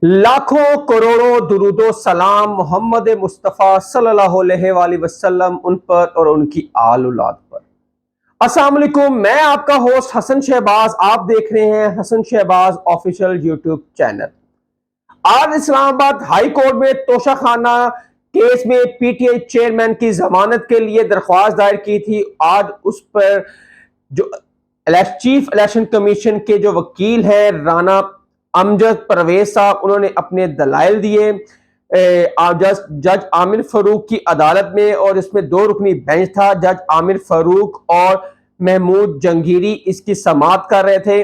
लाखों करोड़ों दुरूदो सलाम मोहम्मद मुस्तफ़ा सल्लल्लाहु अलैहि वसल्लम उन पर और उनकी आल औलाद पर। अस्सलाम वालेकुम, मैं आपका होस्ट हसन शहबाज, आप देख रहे हैं Hasan Shahbaz official YouTube channel. आज इस्लामाबाद हाई कोर्ट में तोशाखाना केस में पीटीआई चेयरमैन की जमानत के लिए दरख्वास्त दायर की थी। आज उस पर जो चीफ इलेक्शन कमीशन के जो वकील हैं राना अमजद परवेज साहब, उन्होंने अपने दलाइल दिए जज आमिर फारूक की अदालत में, और इसमें दो रुकनी बेंच था। जज आमिर फारूक और महमूद जंगीरी इसकी समाअत कर रहे थे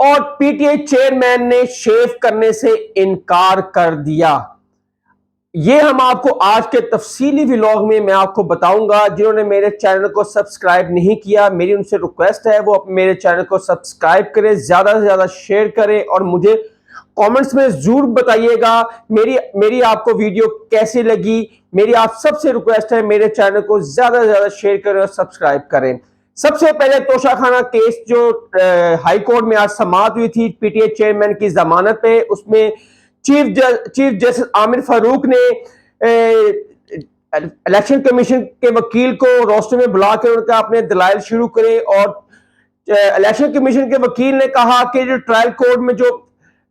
और पीटीआई चेयरमैन ने शेव करने से इनकार कर दिया। ये हम आपको आज के तफसीली व्लॉग में मैं आपको बताऊंगा। जिन्होंने मेरे चैनल को सब्सक्राइब नहीं किया, मेरी उनसे रिक्वेस्ट है वो मेरे चैनल को सब्सक्राइब करें, ज्यादा से ज्यादा शेयर करें और मुझे कमेंट्स में जरूर बताइएगा मेरी आपको वीडियो कैसी लगी। मेरी आप सबसे रिक्वेस्ट है मेरे चैनल को ज्यादा से ज्यादा शेयर करें और सब्सक्राइब करें। सबसे पहले तोशाखाना केस जो हाई कोर्ट में आज समाअत हुई थी पीटीआई चेयरमैन की जमानत पे, उसमें चीफ जस्टिस आमिर फारूक ने इलेक्शन कमीशन के वकील को रोस्टर में बुलाकर उनका अपने दलाइल शुरू करे। और इलेक्शन कमीशन के वकील ने कहा कि जो ट्रायल कोर्ट में जो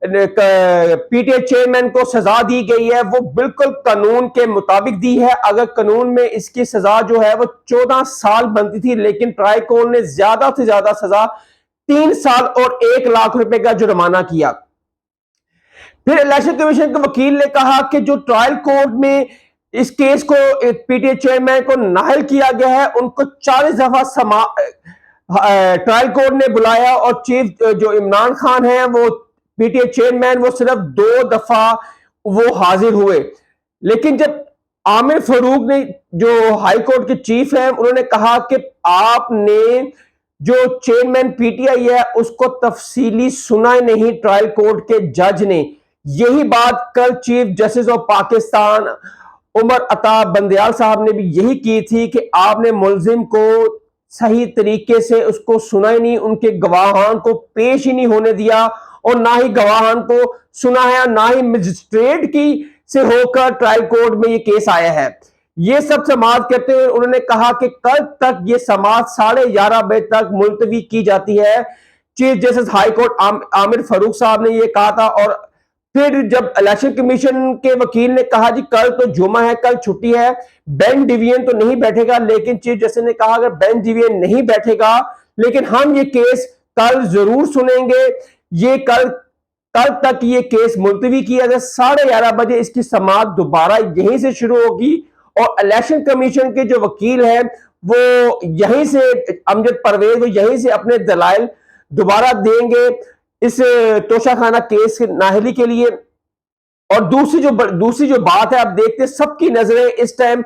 पीटीआई चेयरमैन को सजा दी गई है वो बिल्कुल कानून के मुताबिक दी है। अगर कानून में इसकी सजा जो है वो 14 साल बनती थी, लेकिन ट्रायल कोर्ट ने ज्यादा से ज्यादा सजा 3 साल और 1 लाख रुपए का जुर्माना किया। फिर इलेक्शन कमीशन के वकील ने कहा कि जो ट्रायल कोर्ट में इस केस को पीटीआई चेयरमैन को नाहल किया गया है, उनको 40 दफा ट्रायल कोर्ट ने बुलाया और चीफ जो इमरान खान है वो पीटीआई चेयरमैन वो सिर्फ 2 दफा वो हाजिर हुए। लेकिन जब आमिर फारूक ने जो हाई कोर्ट के चीफ है उन्होंने कहा कि आपने जो चेयरमैन पीटीआई है उसको तफसीली सुना ही नहीं ट्रायल कोर्ट के जज ने। यही बात कल chief justice of Pakistan Umar Ata Bandial साहब ने भी यही की थी कि आपने मुलजिम को सही तरीके से उसको सुना ही नहीं, उनके गवाहान को पेश ही नहीं होने दिया और ना ही गवाहान को सुना है, ना ही मजिस्ट्रेट की से होकर ट्रायल कोर्ट में ये केस आया है। ये सब समाअत करते हुए उन्होंने कहा कि कल तक ये समाअत 11:30 बजे तक मुलतवी की जाती है। Chief justice high court Aamir Farooq साहब ने ये कहा था। और फिर जब इलेक्शन कमीशन के वकील ने कहा जी कल तो जुमा है, कल छुट्टी है, बेंच डिवीजन तो नहीं बैठेगा, लेकिन चीफ जस्टिस ने कहा अगर बेंच डिवीजन नहीं बैठेगा लेकिन हम ये केस कल जरूर सुनेंगे। ये कल तक ये केस मुलतवी किया जाए। 11:30 बजे इसकी समाअत दोबारा यहीं से शुरू होगी और इलेक्शन कमीशन के जो वकील हैं वो यहीं से अमजद परवेज वो यहीं से अपने दलाइल दोबारा देंगे इस तोशाखाना केस की नाहली के लिए। और दूसरी जो बात है, आप देखते हैं सबकी नजरें इस टाइम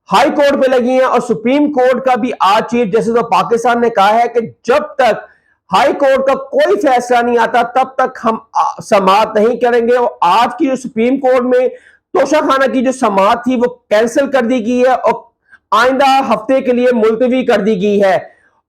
हाई कोर्ट पे लगी हैं और सुप्रीम कोर्ट का भी आज चीफ जस्टिस ऑफ पाकिस्तान ने कहा है कि जब तक हाई कोर्ट का कोई फैसला नहीं आता तब तक हम समाअत नहीं करेंगे। और आज की जो सुप्रीम कोर्ट में तोशाखाना की जो समाअत थी वो कैंसिल कर दी गई है और आइंदा हफ्ते के लिए मुलतवी कर दी गई है।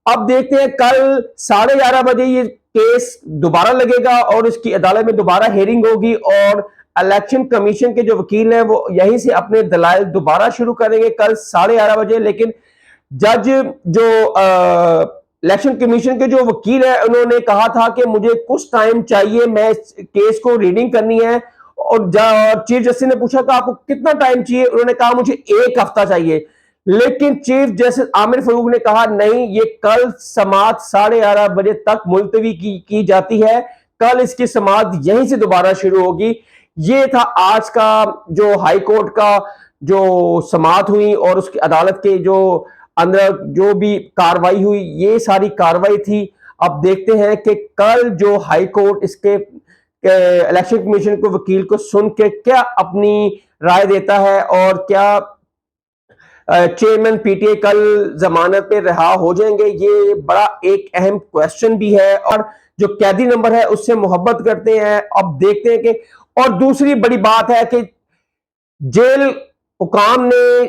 अब देखते हैं कल 11:30 बजे ये केस दोबारा लगेगा और इसकी अदालत में दोबारा हियरिंग होगी और इलेक्शन कमीशन के जो वकील हैं वो यहीं से अपने दलाइल दोबारा शुरू करेंगे कल 11:30 बजे। लेकिन जज जो इलेक्शन कमीशन के जो वकील है उन्होंने कहा था कि मुझे कुछ टाइम चाहिए, मैं इस केस को रीडिंग करनी है। और चीफ जस्टिस ने पूछा कि आपको कितना टाइम चाहिए, उन्होंने कहा मुझे 1 हफ्ता चाहिए। लेकिन चीफ जस्टिस आमिर फारूक ने कहा नहीं, ये कल समाअत 11:30 बजे तक मुलतवी की जाती है, कल इसकी समाअत यहीं से दोबारा शुरू होगी। ये था आज का जो हाई कोर्ट का जो समाअत हुई और उसकी अदालत के जो अंदर जो भी कार्रवाई हुई, ये सारी कार्रवाई थी। अब देखते हैं कि कल जो हाई कोर्ट इसके इलेक्शन कमीशन को वकील को सुन के क्या अपनी राय देता है और क्या चेयरमैन पीटीआई कल जमानत पे रिहा हो जाएंगे, ये बड़ा एक अहम क्वेश्चन भी है। और जो कैदी नंबर है उससे मोहब्बत करते हैं। अब देखते हैं कि और दूसरी बड़ी बात है कि जेल हुकाम ने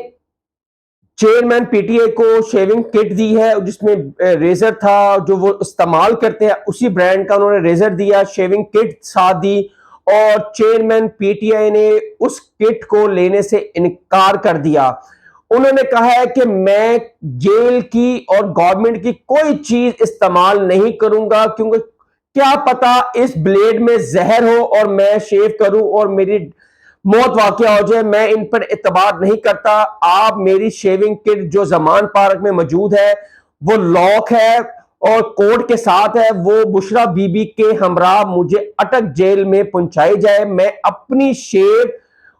चेयरमैन पीटीआई को शेविंग किट दी है जिसमें रेजर था जो वो इस्तेमाल करते हैं, उसी ब्रांड का उन्होंने रेजर दिया, शेविंग किट साथ दी और चेयरमैन पीटीआई ने उस किट को लेने से इनकार कर दिया। उन्होंने कहा है कि मैं जेल की और गवर्नमेंट की कोई चीज इस्तेमाल नहीं करूंगा क्योंकि क्या पता इस ब्लेड में जहर हो और मैं शेव करूं और मेरी मौत वाकया हो जाए। मैं इन पर एतबार नहीं करता। आप मेरी शेविंग किट जो जमान पार्क में मौजूद है वो लॉक है और कोड के साथ है, वो बुशरा बीबी के हमरा मुझे अटक जेल में पहुंचाई जाए। मैं अपनी शेव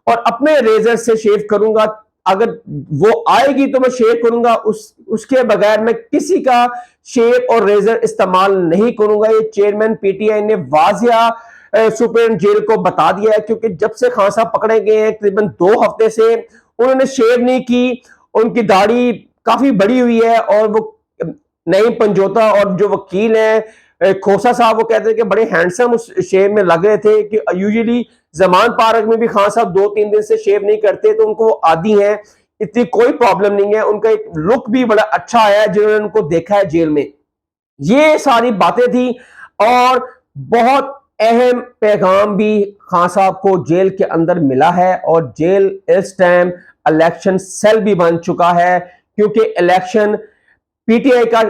और अपने रेजर से शेव करूंगा, अगर वो आएगी तो मैं शेव करूंगा, उसके बगैर मैं किसी का शेव और रेजर इस्तेमाल नहीं करूंगा। ये चेयरमैन पीटीआई ने वाजिया सुप्रीम जेल को बता दिया है क्योंकि जब से खान साहब पकड़े गए हैं तकरीबन 2 हफ्ते से उन्होंने शेव नहीं की, उनकी दाढ़ी काफी बड़ी हुई है और वो नहीं पंजोता। और जो वकील हैं खोसा साहब वो कहते हैं कि बड़े हैंडसम उस शेव में लग रहे थे कि यूजुअली जमान पार्क में भी खान साहब 2-3 दिन से शेव नहीं करते तो उनको आदी हैं, इतनी कोई प्रॉब्लम नहीं है। उनका एक लुक भी बड़ा अच्छा आया है जिन्होंने उनको देखा है जेल में। ये सारी बातें थी और बहुत अहम पैगाम भी खान साहब को जेल के अंदर मिला है और जेल इस टाइम इलेक्शन सेल भी बन चुका है क्योंकि इलेक्शन पीटीआई का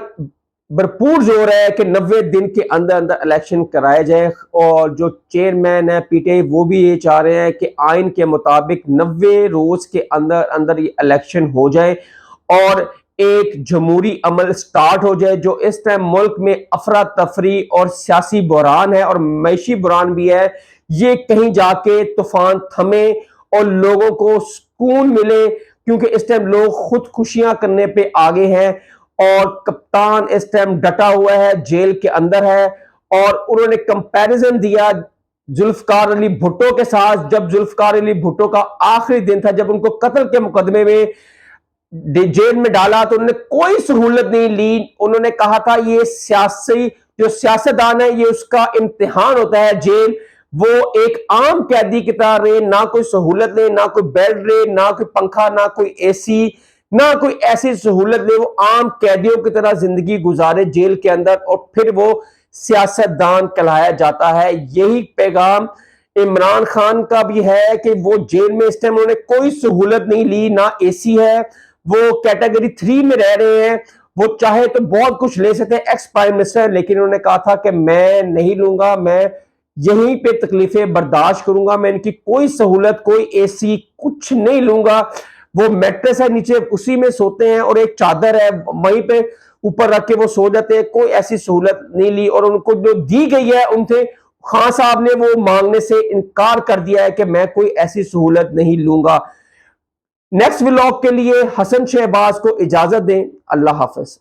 भरपूर जोर है कि 90 दिन के अंदर अंदर इलेक्शन कराया जाए और जो चेयरमैन है पीटीआई वो भी ये चाह रहे हैं कि आइन के मुताबिक 90 रोज के अंदर अंदर ये इलेक्शन हो जाए और एक जमहूरी अमल स्टार्ट हो जाए। जो इस टाइम मुल्क में अफरा तफरी और सियासी बुरान है और मैशी बुरान भी है, ये कहीं जाके तूफान थमे और लोगों को सुकून मिले क्योंकि इस टाइम लोग खुदकुशियां करने पे आगे हैं और कप्तान इस टाइम डटा हुआ है, जेल के अंदर है। और उन्होंने कंपैरिजन दिया जुल्फकार अली भुट्टो के साथ, जब जुल्फकार अली भुट्टो का आखिरी दिन था, जब उनको कत्ल के मुकदमे में जेल में डाला तो उन्होंने कोई सहूलत नहीं ली। उन्होंने कहा था ये सियासी जो सियासतदान है ये उसका इम्तिहान होता है जेल, वो एक आम कैदी की तरह रहे, ना कोई सहूलत ले, ना कोई बेड रहे, ना कोई पंखा, ना कोई एसी, ना कोई ऐसी सहूलत ले, वो आम कैदियों की तरह जिंदगी गुजारे जेल के अंदर और फिर वो सियासतदान कहलाया जाता है। यही पैगाम इमरान खान का भी है कि वो जेल में इस टाइम उन्होंने कोई सहूलत नहीं ली, ना एसी है, वो कैटेगरी 3 में रह रहे हैं। वो चाहे तो बहुत कुछ ले सकते हैं, एक्स प्राइम मिनिस्टर, लेकिन उन्होंने कहा था कि मैं नहीं लूंगा, मैं यहीं पे तकलीफें बर्दाश्त करूंगा, मैं इनकी कोई सहूलत, कोई एसी कुछ नहीं लूंगा। वो मैट्रेस है नीचे उसी में सोते हैं और एक चादर है वहीं पे ऊपर रख के वो सो जाते हैं, कोई ऐसी सहूलत नहीं ली और उनको जो दी गई है उनसे खान साहब ने वो मांगने से इनकार कर दिया है कि मैं कोई ऐसी सहूलत नहीं लूंगा। नेक्स्ट व्लॉग के लिए हसन शहबाज को इजाजत दें। अल्लाह हाफिज।